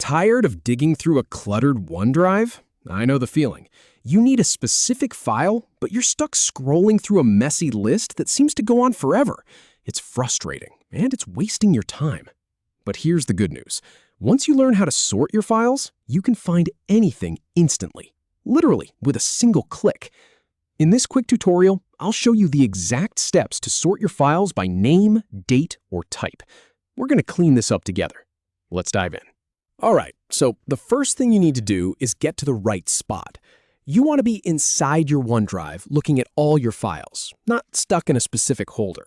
Tired of digging through a cluttered OneDrive? I know the feeling. You need a specific file, but you're stuck scrolling through a messy list that seems to go on forever. It's frustrating, and it's wasting your time. But here's the good news. Once you learn how to sort your files, you can find anything instantly, literally with a single click. In this quick tutorial, I'll show you the exact steps to sort your files by name, date, or type. We're going to clean this up together. Let's dive in. All right, so the first thing you need to do is get to the right spot. You want to be inside your OneDrive looking at all your files, not stuck in a specific folder.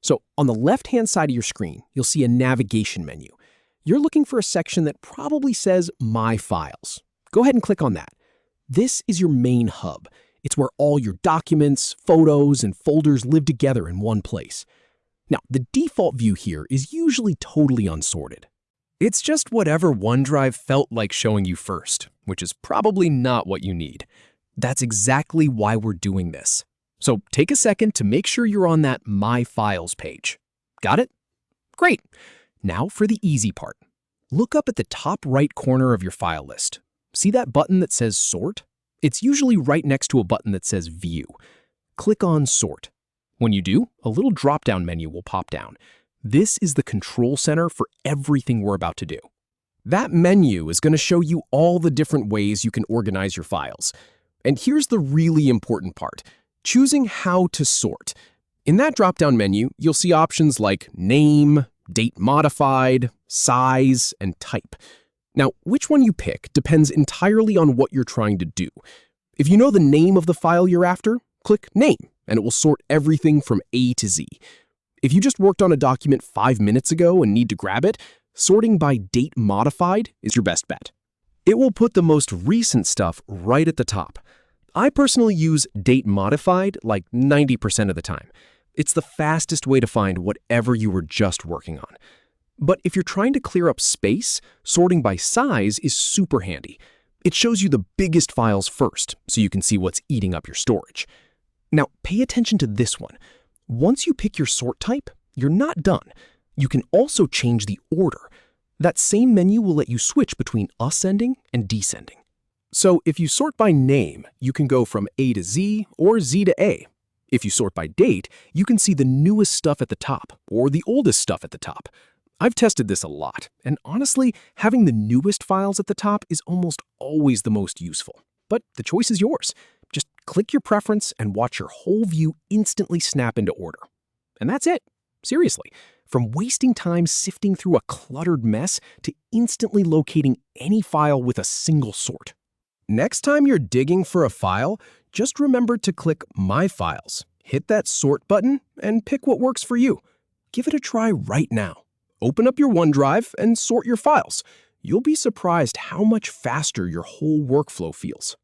So on the left-hand side of your screen, you'll see a navigation menu. You're looking for a section that probably says My Files. Go ahead and click on that. This is your main hub. It's where all your documents, photos, and folders live together in one place. Now, the default view here is usually totally unsorted. It's just whatever OneDrive felt like showing you first, which is probably not what you need. That's exactly why we're doing this. So take a second to make sure you're on that My Files page. Got it? Great. Now for the easy part. Look up at the top right corner of your file list. See that button that says Sort? It's usually right next to a button that says View. Click on Sort. When you do, a little drop-down menu will pop down. This is the control center for everything we're about to do. That menu is going to show you all the different ways you can organize your files. And here's the really important part, choosing how to sort. In that drop-down menu, you'll see options like Name, Date Modified, Size, and Type. Now, which one you pick depends entirely on what you're trying to do. If you know the name of the file you're after, click Name, and it will sort everything from A to Z. If you just worked on a document 5 minutes ago and need to grab it, sorting by Date Modified is your best bet. It will put the most recent stuff right at the top. I personally use Date Modified like 90% of the time. It's the fastest way to find whatever you were just working on. But if you're trying to clear up space, sorting by size is super handy. It shows you the biggest files first, so you can see what's eating up your storage. Now, pay attention to this one. Once you pick your sort type, you're not done. You can also change the order. That same menu will let you switch between ascending and descending. So if you sort by name, you can go from A to Z or Z to A. If you sort by date, you can see the newest stuff at the top or the oldest stuff at the top. I've tested this a lot, and honestly, having the newest files at the top is almost always the most useful. But the choice is yours. Just click your preference and watch your whole view instantly snap into order. And that's it. Seriously. From wasting time sifting through a cluttered mess to instantly locating any file with a single sort. Next time you're digging for a file, just remember to click My Files, hit that Sort button, and pick what works for you. Give it a try right now. Open up your OneDrive and sort your files. You'll be surprised how much faster your whole workflow feels.